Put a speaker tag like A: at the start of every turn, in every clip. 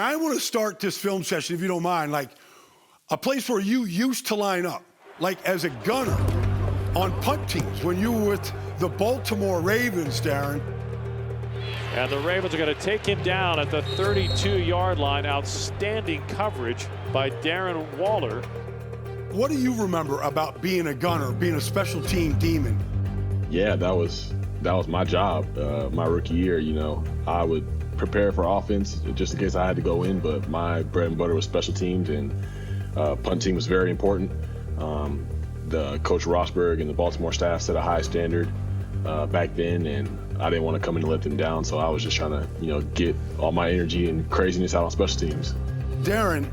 A: And I want to start this film session, if you don't mind, like a place where you used to line up, like as a gunner on punt teams when you were with the Baltimore Ravens, Darren.
B: And the Ravens are going to take him down at the 32-yard line. Outstanding coverage by Darren Waller.
A: What do you remember about being a gunner, being a special team demon?
C: Yeah, that was my job. My rookie year, you know, I would prepare for offense just in case I had to go in, but my bread and butter was special teams, and punt team was very important. The Coach Rosberg and the Baltimore staff set a high standard back then, and I didn't want to come in and let them down, so I was just trying to, you know, get all my energy and craziness out on special teams.
A: Darren,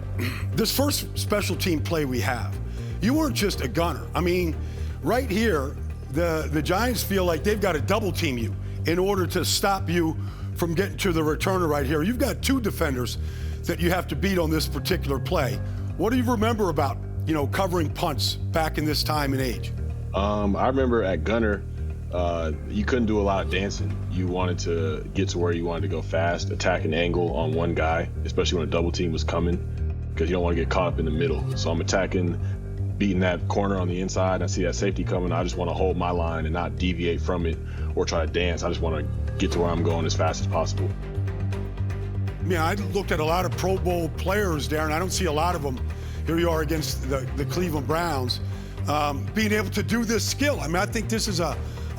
A: this first special team play we have, you weren't just a gunner. I mean, right here, the Giants feel like they've got to double team you in order to stop you from getting to the returner right here. You've got two defenders that you have to beat on this particular play. What do you remember about, you know, covering punts back in this time and age?
C: I remember at gunner, you couldn't do a lot of dancing. You wanted to get to where you wanted to go fast, attack an angle on one guy, especially when a double team was coming, because you don't want to get caught up in the middle. So I'm attacking, beating that corner on the inside. I see that safety coming. I just want to hold my line and not deviate from it or try to dance. I just want to get to where I'm going as fast as possible.
A: Yeah, I looked at a lot of Pro Bowl players, Darren. I don't see a lot of them. Here you are against the Cleveland Browns, being able to do this skill. I mean, I think this is a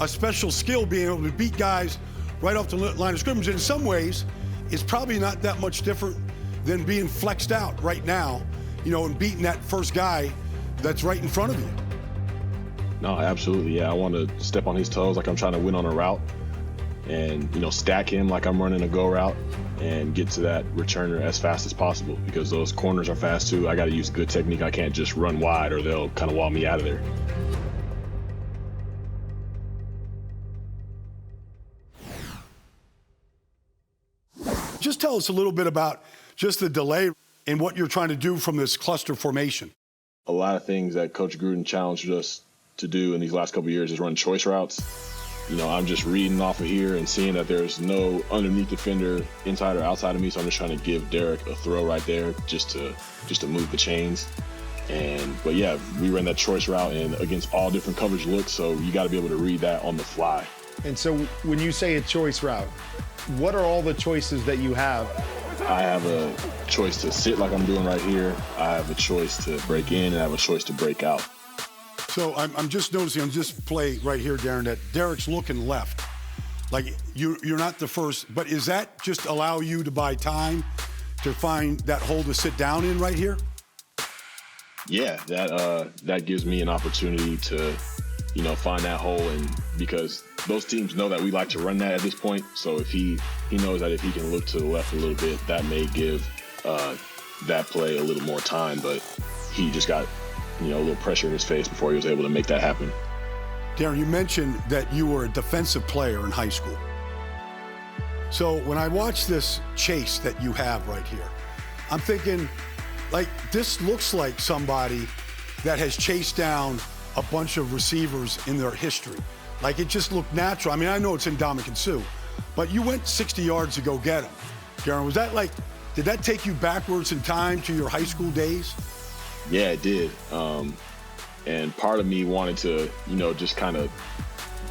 A: special skill, being able to beat guys right off the line of scrimmage. And in some ways, it's probably not that much different than being flexed out right now, you know, and beating that first guy that's right in front of you.
C: No, absolutely, yeah. I want to step on his toes like I'm trying to win on a route and, you know, stack him like I'm running a go route and get to that returner as fast as possible, because those corners are fast too. I got to use good technique. I can't just run wide or they'll kind of wall me out of there.
A: Just tell us a little bit about just the delay and what you're trying to do from this cluster formation.
C: A lot of things that Coach Gruden challenged us to do in these last couple of years is run choice routes. You know, I'm just reading off of here and seeing that there's no underneath defender inside or outside of me, so I'm just trying to give Derek a throw right there just to move the chains. But yeah, we ran that choice route and against all different coverage looks, so you got to be able to read that on the fly.
D: And so when you say a choice route, what are all the choices that you have?
C: I have a choice to sit like I'm doing right here. I have a choice to break in, and I have a choice to break out.
A: So I'm just noticing on this play right here, Darren, that Derek's looking left. Like you're not the first, but is that just allow you to buy time to find that hole to sit down in right here?
C: Yeah, that gives me an opportunity to, you know, find that hole, and because those teams know that we like to run that at this point. So if he knows that if he can look to the left a little bit, that may give that play a little more time, but he just got, you know, a little pressure in his face before he was able to make that happen.
A: Darren, you mentioned that you were a defensive player in high school. So when I watch this chase that you have right here, I'm thinking, like, this looks like somebody that has chased down a bunch of receivers in their history. Like, it just looked natural. I mean, I know it's Ndamukong Suh, but you went 60 yards to go get him. Darren, was that like, did that take you backwards in time to your high school days?
C: Yeah, it did. And part of me wanted to, you know, just kind of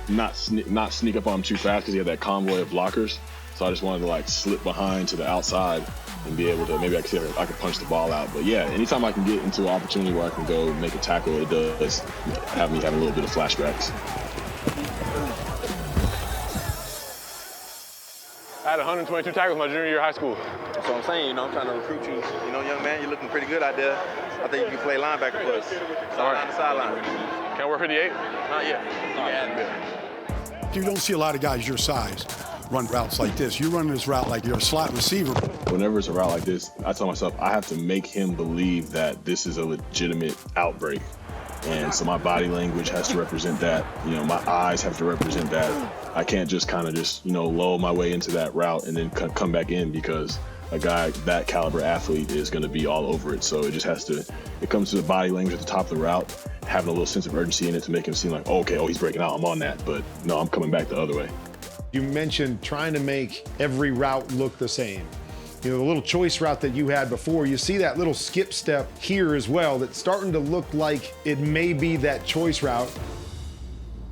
C: not sneak up on him too fast because he had that convoy of blockers. So I just wanted to, like, slip behind to the outside and be able to, maybe I could see if I could punch the ball out. But yeah, anytime I can get into an opportunity where I can go make a tackle, it does have me having a little bit of flashbacks.
E: I had 122 tackles my junior year of high school.
F: That's what I'm saying, you know, I'm trying to recruit you. You know, young man, you're looking pretty good out there. I think you can play linebacker for us. Sideline to sideline.
E: Can I wear 58?
F: Not yet. Yeah.
A: You don't see a lot of guys your size run routes like this. You run this route like you're a slot receiver.
C: Whenever it's a route like this, I tell myself I have to make him believe that this is a legitimate outbreak. And so my body language has to represent that. You know, my eyes have to represent that. I can't just kind of just, you know, lull my way into that route and then come back in, because a guy, that caliber athlete, is going to be all over it. So it just has to, it comes to the body language at the top of the route, having a little sense of urgency in it to make him seem like, oh, okay, oh, he's breaking out, I'm on that. But no, I'm coming back the other way.
D: You mentioned trying to make every route look the same. you know, the little choice route that you had before, you see that little skip step here as well that's starting to look like it may be that choice route,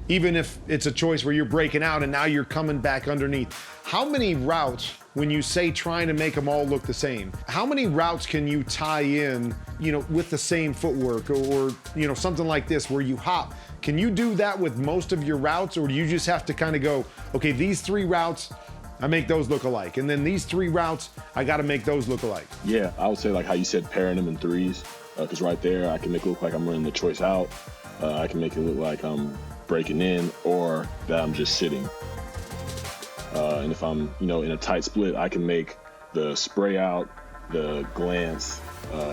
D: even if it's a choice where you're breaking out and now you're coming back underneath. How many routes, when you say trying to make them all look the same, how many routes can you tie in, you know, with the same footwork or you know, something like this where you hop? Can you do that with most of your routes, or do you just have to kind of go, okay, these 3 routes, I make those look alike, and then these 3 routes, I got to make those look alike?
C: Yeah, I would say like how you said, pairing them in 3s, because right there I can make it look like I'm running the choice out. I can make it look like I'm breaking in, or that I'm just sitting. And if I'm, you know, in a tight split, I can make the spray out, the glance,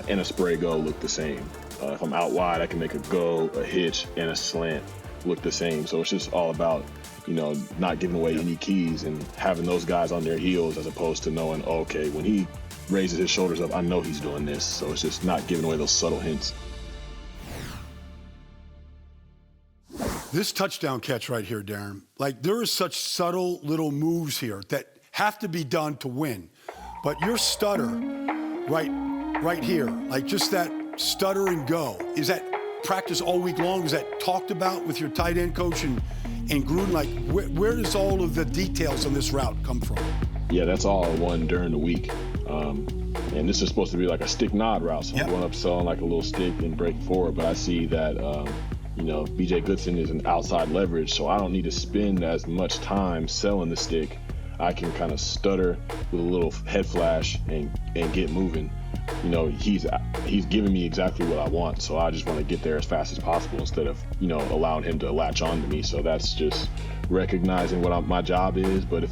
C: and a spray go look the same. If I'm out wide, I can make a go, a hitch, and a slant look the same. So it's just all about, you know, not giving away any keys and having those guys on their heels, as opposed to knowing, oh, okay, when he raises his shoulders up, I know he's doing this. So it's just not giving away those subtle hints.
A: This touchdown catch right here, Darren, like there are such subtle little moves here that have to be done to win. But your stutter right here, like just that stutter and go, is that practice all week long? Is that talked about with your tight end coach and Gruden? Like where does all of the details on this route come from?
C: Yeah, that's all one during the week. And this is supposed to be like a stick nod route. So I'm going up selling like a little stick and break forward, but I see that you know, BJ Goodson is an outside leverage, so I don't need to spend as much time selling the stick. I can kind of stutter with a little head flash and get moving. You know, he's giving me exactly what I want, so I just want to get there as fast as possible instead of, you know, allowing him to latch on to me. So that's just recognizing what my job is, but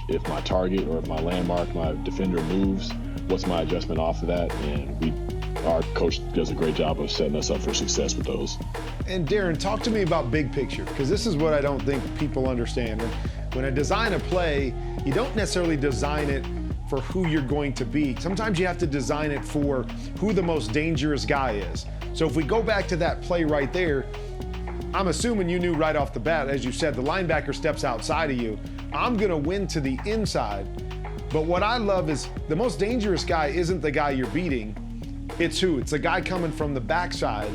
C: if my target or if my landmark, my defender moves, what's my adjustment off of that? And our coach does a great job of setting us up for success with those.
D: And Darren, talk to me about big picture, because this is what I don't think people understand. When I design a play, you don't necessarily design it for who you're going to be. Sometimes you have to design it for who the most dangerous guy is. So if we go back to that play right there, I'm assuming you knew right off the bat, as you said, the linebacker steps outside of you. I'm gonna win to the inside. But what I love is the most dangerous guy isn't the guy you're beating. It's who? It's the guy coming from the backside.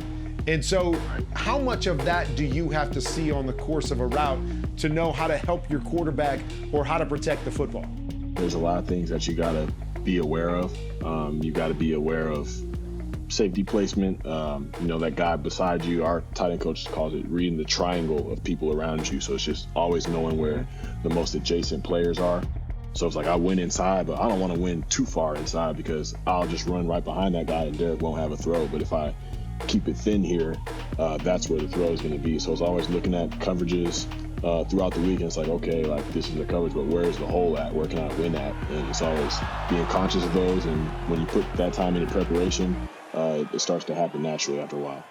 D: And so how much of that do you have to see on the course of a route to know how to help your quarterback or how to protect the football?
C: There's a lot of things that you got to be aware of. You got to be aware of safety placement. You know, that guy beside you, our tight end coach calls it reading the triangle of people around you. So it's just always knowing where the most adjacent players are. So it's like I win inside, but I don't want to win too far inside because I'll just run right behind that guy and Derek won't have a throw. But if I keep it thin here, that's where the throw is going to be. So it's always looking at coverages throughout the week, and it's like, okay, like this is the coverage, but where's the hole at? Where can I win at? And it's always being conscious of those. And when you put that time into preparation, it starts to happen naturally after a while.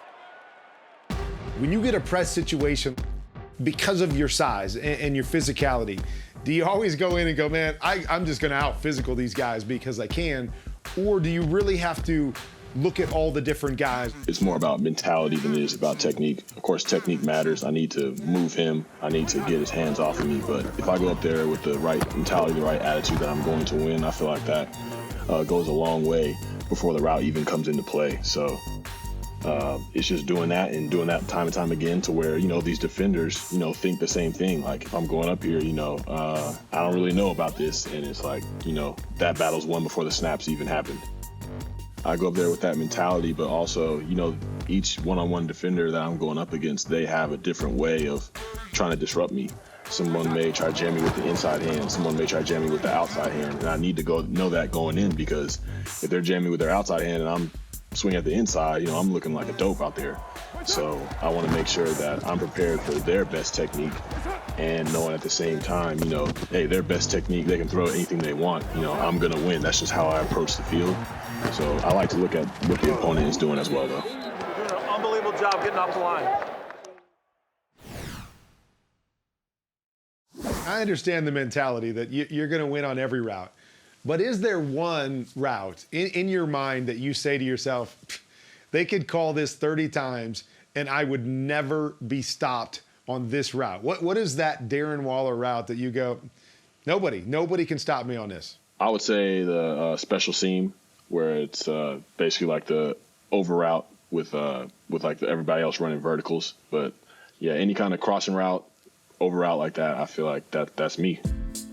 D: When you get a press situation, because of your size and your physicality, do you always go in and go, man, I'm just going to out-physical these guys because I can? Or do you really have to look at all the different guys?
C: It's more about mentality than it is about technique. Of course, technique matters. I need to move him. I need to get his hands off of me. But if I go up there with the right mentality, the right attitude that I'm going to win, I feel like that goes a long way before the route even comes into play. So it's just doing that and doing that time and time again to where, you know, these defenders, you know, think the same thing. Like if I'm going up here, you know, I don't really know about this. And it's like, you know, that battle's won before the snaps even happened. I go up there with that mentality, but also, you know, each one-on-one defender that I'm going up against, they have a different way of trying to disrupt me. Someone may try to jam me with the inside hand. Someone may try to jam me with the outside hand. And I need to know that going in, because if they're jamming with their outside hand and I'm swinging at the inside, you know, I'm looking like a dope out there. So I want to make sure that I'm prepared for their best technique and knowing at the same time, you know, hey, their best technique, they can throw anything they want. You know, I'm going to win. That's just how I approach the field. So I like to look at what the opponent is doing as well, though.
E: You're doing an unbelievable job getting off the line.
D: I understand the mentality that you're going to win on every route. But is there one route in your mind that you say to yourself, they could call this 30 times and I would never be stopped on this route? What is that Darren Waller route that you go, nobody can stop me on this?
C: I would say the special seam, where it's basically like the over route with like everybody else running verticals. But yeah, any kind of crossing route, over route like that, I feel like that's me.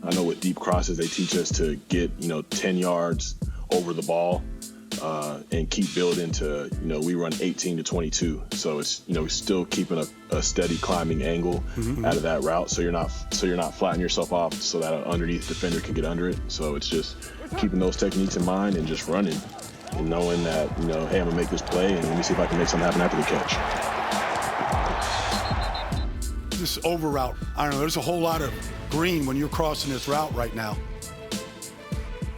C: I know with deep crosses, they teach us to get 10 yards over the ball and keep building to we run 18 to 22. So it's still keeping a steady climbing angle out of that route. So you're not flattening yourself off so that an underneath defender can get under it. So it's just keeping those techniques in mind and just running and knowing that hey, I'm gonna make this play and let me see if I can make something happen after the catch.
A: This over route, I don't know, there's a whole lot of green when you're crossing this route right now.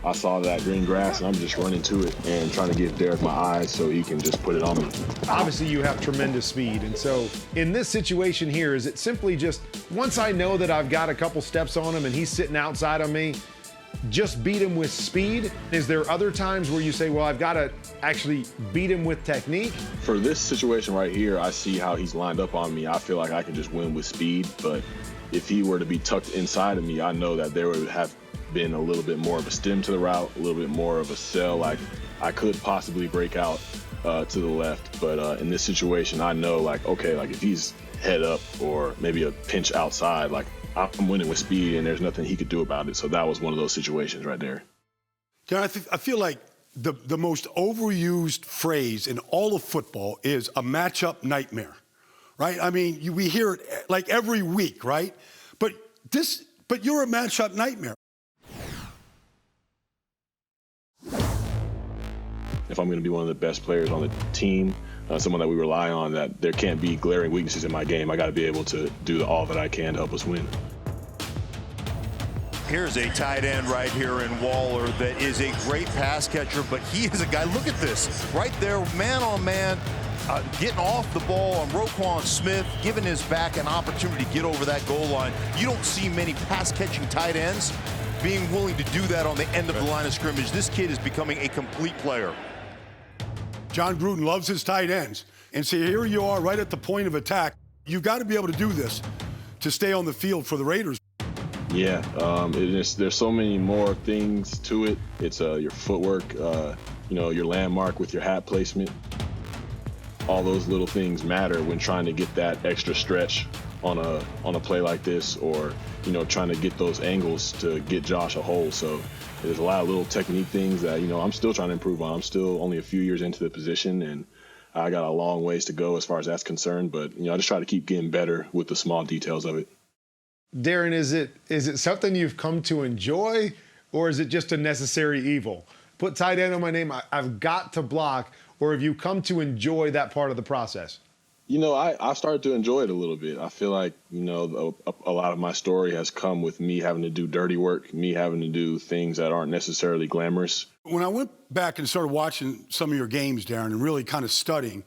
C: I saw that green grass and I'm just running to it and trying to give Derek my eyes so he can just put it on me.
D: Obviously you have tremendous speed, and so in this situation here, is it simply just once I know that I've got a couple steps on him and he's sitting outside on me, just beat him with speed? Is there other times where you say, well, I've got to actually beat him with technique?
C: For this situation right here, I see how he's lined up on me. I feel like I can just win with speed, but if he were to be tucked inside of me, I know that there would have been a little bit more of a stem to the route, a little bit more of a cell. Like I could possibly break out to the left, but in this situation, I know okay, if he's head up or maybe a pinch outside, I'm winning with speed and there's nothing he could do about it. So that was one of those situations right there.
A: Darren, I feel like the most overused phrase in all of football is a matchup nightmare, right? I mean, we hear it every week, right? But you're a matchup nightmare.
C: If I'm going to be one of the best players on the team, someone that we rely on, that there can't be glaring weaknesses in my game, I got to be able to do all that I can to help us win.
G: Here's a tight end right here in Waller that is a great pass catcher, but he is a guy, look at this, right there, man on man, getting off the ball on Roquan Smith, giving his back an opportunity to get over that goal line. You don't see many pass-catching tight ends being willing to do that on the end of the line of scrimmage. This kid is becoming a complete player.
A: John Gruden loves his tight ends. And so here you are right at the point of attack. You've got to be able to do this to stay on the field for the Raiders.
C: Yeah, there's so many more things to it. It's your footwork, your landmark with your hat placement. All those little things matter when trying to get that extra stretch on a play like this, or trying to get those angles to get Josh a hole. So there's a lot of little technique things that I'm still trying to improve on. I'm still only a few years into the position, and I got a long ways to go as far as that's concerned. But I just try to keep getting better with the small details of it.
D: Darren, is it something you've come to enjoy, or is it just a necessary evil? Put tight end on my name, I've got to block, or have you come to enjoy that part of the process?
C: I started to enjoy it a little bit. I feel like, a lot of my story has come with me having to do dirty work, me having to do things that aren't necessarily glamorous.
A: When I went back and started watching some of your games, Darren, and really kind of studying,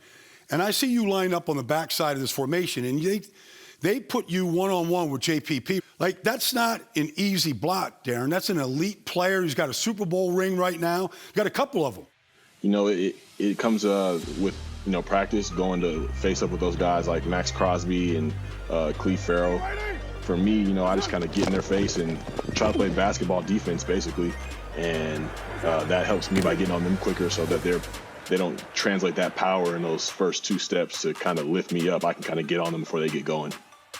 A: and I see you line up on the backside of this formation, and they put you one-on-one with JPP. That's not an easy block, Darren. That's an elite player who's got a Super Bowl ring right now. Got a couple of them.
C: It comes with practice, going to face up with those guys like Max Crosby and Cleve Farrell. For me, I just kind of get in their face and try to play basketball defense, basically. And that helps me by getting on them quicker so that they don't translate that power in those first two steps to kind of lift me up. I can kind of get on them before they get going.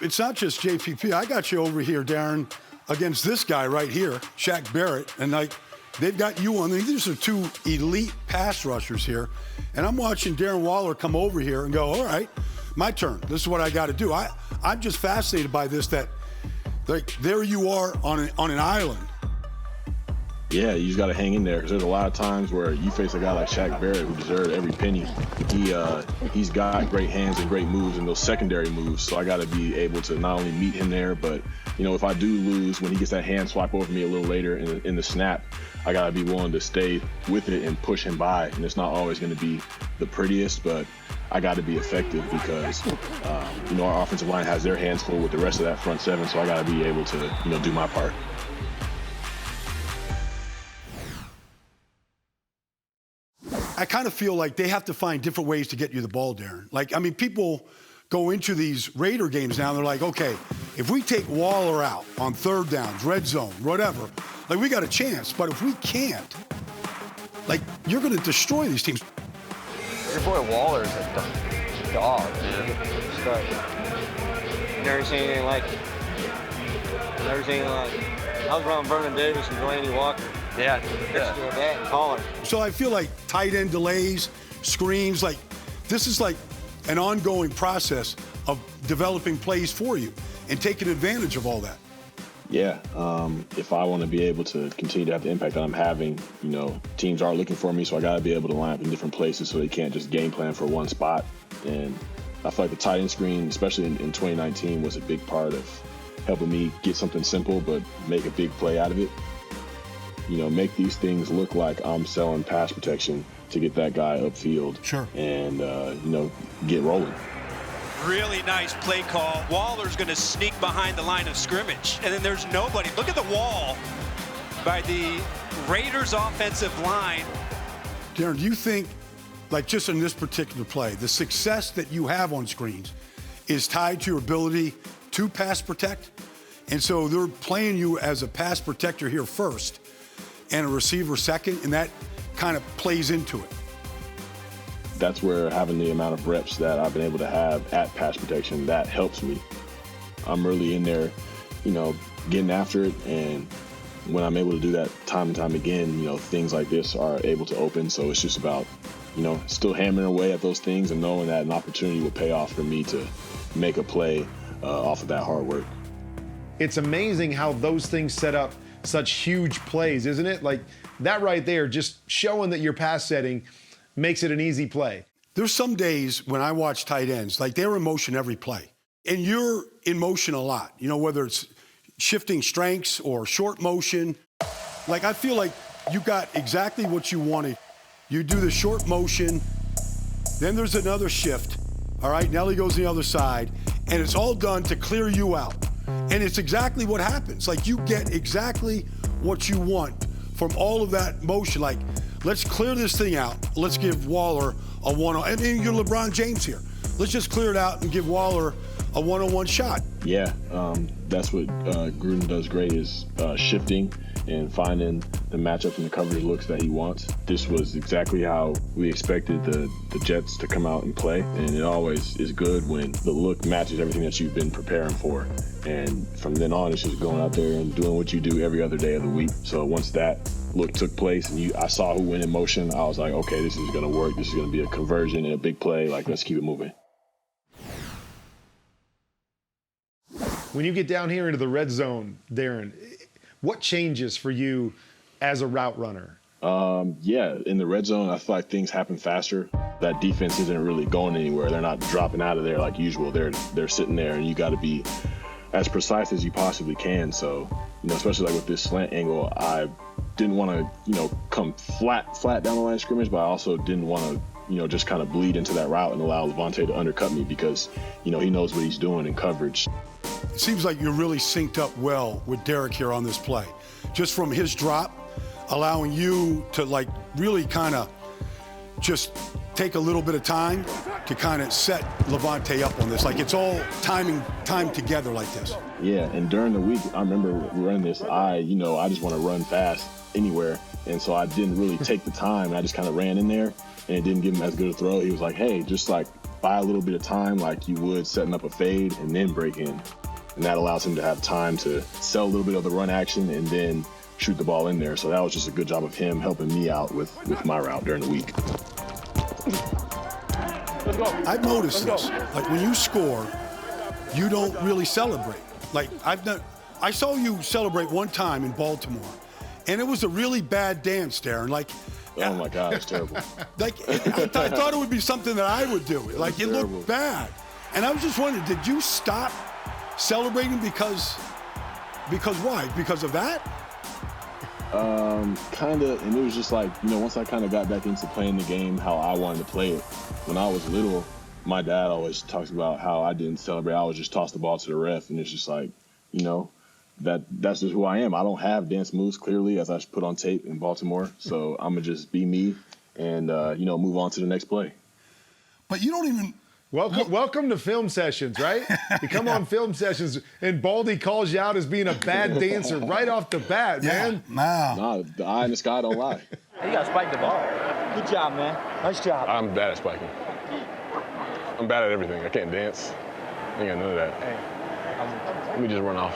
A: It's not just JPP. I got you over here, Darren, against this guy right here, Shaq Barrett. And they've got you on. These are two elite pass rushers here. And I'm watching Darren Waller come over here and go, all right, my turn. This is what I got to do. I'm just fascinated by this, that there you are on an island.
C: Yeah, you just got to hang in there, because there's a lot of times where you face a guy like Shaq Barrett who deserved every penny. He's got great hands and great moves and those secondary moves, so I got to be able to not only meet him there, but if I do lose, when he gets that hand swipe over me a little later in the snap, I got to be willing to stay with it and push him by. And it's not always going to be the prettiest, but I got to be effective because our offensive line has their hands full with the rest of that front seven, so I got to be able to do my part. I
A: kind of feel like they have to find different ways to get you the ball, Darren. People go into these Raider games now, they're like, okay, if we take Waller out on third downs, red zone, whatever, like we got a chance. But if we can't, like you're going to destroy these teams.
H: Your boy Waller's a dog, man. Just like, never seen anything like it. Never seen anything like it. I was around Vernon Davis and Delaney Walker. Yeah. That and Collar.
A: So I feel like tight end delays, screens, like this is like an ongoing process of developing plays for you and taking advantage of all that.
C: Yeah, if I want to be able to continue to have the impact that I'm having, you know, teams are looking for me, so I got to be able to line up in different places so they can't just game plan for one spot. And I feel like the tight end screen, especially in 2019, was a big part of helping me get something simple but make a big play out of it. You know, make these things look like I'm selling pass protection to get that guy upfield.
A: Sure.
C: And, you know, get rolling.
I: Really nice play call. Waller's going to sneak behind the line of scrimmage, and then there's nobody. Look at the wall by the Raiders offensive line.
A: Darren, do you think, like just in this particular play, the success that you have on screens is tied to your ability to pass protect? And so they're playing you as a pass protector here first and a receiver second, and that kind of plays into it.
C: That's where having the amount of reps that I've been able to have at pass protection, that helps me. I'm really in there, you know, getting after it. And when I'm able to do that time and time again, you know, things like this are able to open. So it's just about, you know, still hammering away at those things and knowing that an opportunity will pay off for me to make a play off of that hard work.
D: It's amazing how those things set up such huge plays, isn't it? Like that right there, just showing that your pass setting makes it an easy play.
A: There's some days when I watch tight ends, like they're in motion every play. And you're in motion a lot, you know, whether it's shifting strengths or short motion. Like I feel like you got exactly what you wanted. You do the short motion, then there's another shift. All right, Nelly goes to the other side, and it's all done to clear you out. And it's exactly what happens. Like you get exactly what you want from all of that motion. Like, let's clear this thing out. Let's give Waller a one-on-one. I mean, you're LeBron James here. Let's just clear it out and give Waller a one-on-one shot.
C: Yeah, that's what Gruden does great is shifting and finding the matchup and the coverage looks that he wants. This was exactly how we expected the Jets to come out and play, and it always is good when the look matches everything that you've been preparing for. And from then on, it's just going out there and doing what you do every other day of the week. So once that look took place and I saw who went in motion, I was like, okay, this is going to work. This is going to be a conversion and a big play. Like, let's keep it moving.
D: When you get down here into the red zone, Darren, what changes for you as a route runner?
C: Yeah, in the red zone, I feel like things happen faster. That defense isn't really going anywhere. They're not dropping out of there like usual. They're sitting there, and you got to be as precise as you possibly can. So, you know, especially like with this slant angle, I didn't want to, you know, come flat down the line of scrimmage, but I also didn't want to, you know, just kind of bleed into that route and allow Levante to undercut me because, you know, he knows what he's doing in coverage.
A: It seems like you're really synced up well with Derek here on this play. Just from his drop, allowing you to like really kind of just take a little bit of time to kind of set Levante up on this. Like it's all time together like this.
C: Yeah, and during the week, I remember running this, I just want to run fast anywhere. And so I didn't really take the time. And I just kind of ran in there and it didn't give him as good a throw. He was like, hey, just like buy a little bit of time like you would setting up a fade and then break in. And that allows him to have time to sell a little bit of the run action and then shoot the ball in there. So that was just a good job of him helping me out with my route during the week.
A: I've noticed this. Like when you score, you don't really celebrate. Like I saw you celebrate one time in Baltimore, and it was a really bad dance, Darren. Like,
C: oh my God, it's terrible.
A: Like I thought it would be something that I would do. Like it looked bad, and I was just wondering, did you stop celebrating because why? Because of that?
C: Kind of, and it was just like, you know, once I kind of got back into playing the game how I wanted to play it. When I was little, my dad always talks about how I didn't celebrate. I would just toss the ball to the ref, and it's just like, you know, that's just who I am. I don't have dance moves, clearly, as I put on tape in Baltimore. So I'm going to just be me and, you know, move on to the next play.
A: But you don't even
D: Welcome to film sessions, right? You come on film sessions, and Baldy calls you out as being a bad dancer right off the bat, man.
A: Wow.
C: Nah, the eye in the sky don't lie.
H: You got to spike the ball. Good job, man. Nice job.
J: I'm bad at spiking. I'm bad at everything. I can't dance. I ain't got none of that.
H: Hey,
J: Let me just run off.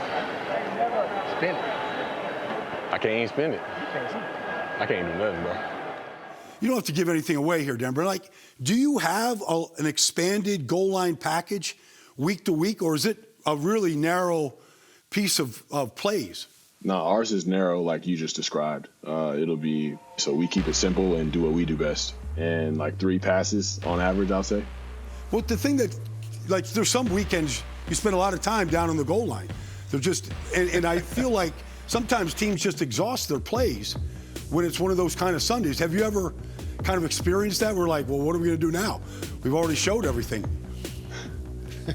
H: spin it.
J: I can't even spin it. I can't do nothing, bro.
A: You don't have to give anything away here, Darren, but like, do you have an expanded goal line package week to week, or is it a really narrow piece of plays?
C: No, ours is narrow like you just described. It'll be, so we keep it simple and do what we do best. And like 3 passes on average, I'll say.
A: Well, the thing that, like, there's some weekends you spend a lot of time down on the goal line. They're just, and I feel like sometimes teams just exhaust their plays when it's one of those kind of Sundays. Have you ever kind of experienced that? We're like, well, what are we going to do now? We've already showed everything.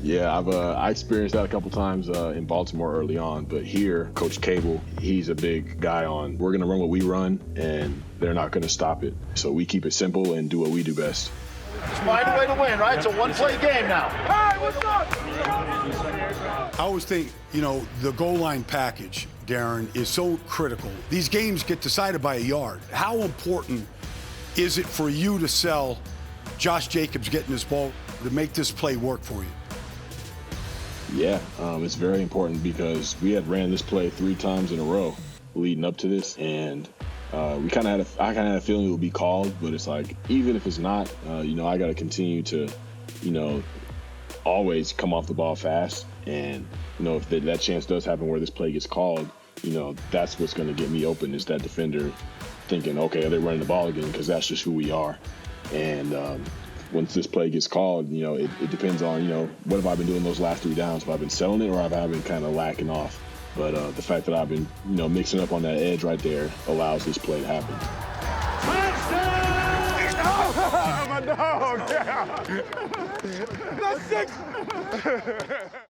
C: Yeah, I experienced that a couple times in Baltimore early on, but here, Coach Cable, he's a big guy on, we're going to run what we run, and they're not going to stop it. So we keep it simple and do what we do best.
E: Just find a way to win, right? It's a one-play game now. Hey, what's up?
A: I always think, the goal line package, Darren, is so critical. These games get decided by a yard. How important is it for you to sell Josh Jacobs getting this ball to make this play work for you?
C: Yeah, it's very important because we had ran this play 3 times in a row leading up to this, and I kind of had a feeling it would be called, but it's like, even if it's not, I got to continue to, always come off the ball fast. And, if that chance does happen where this play gets called, that's what's going to get me open, is that defender thinking, okay, they're running the ball again, because that's just who we are. And once this play gets called, it depends on, what have I been doing those last 3 downs? Have I been selling it, or have I been kind of lacking off? But the fact that I've been, mixing up on that edge right there allows this play to happen.
E: Touchdown! Oh, my dog! Yeah. That's 6.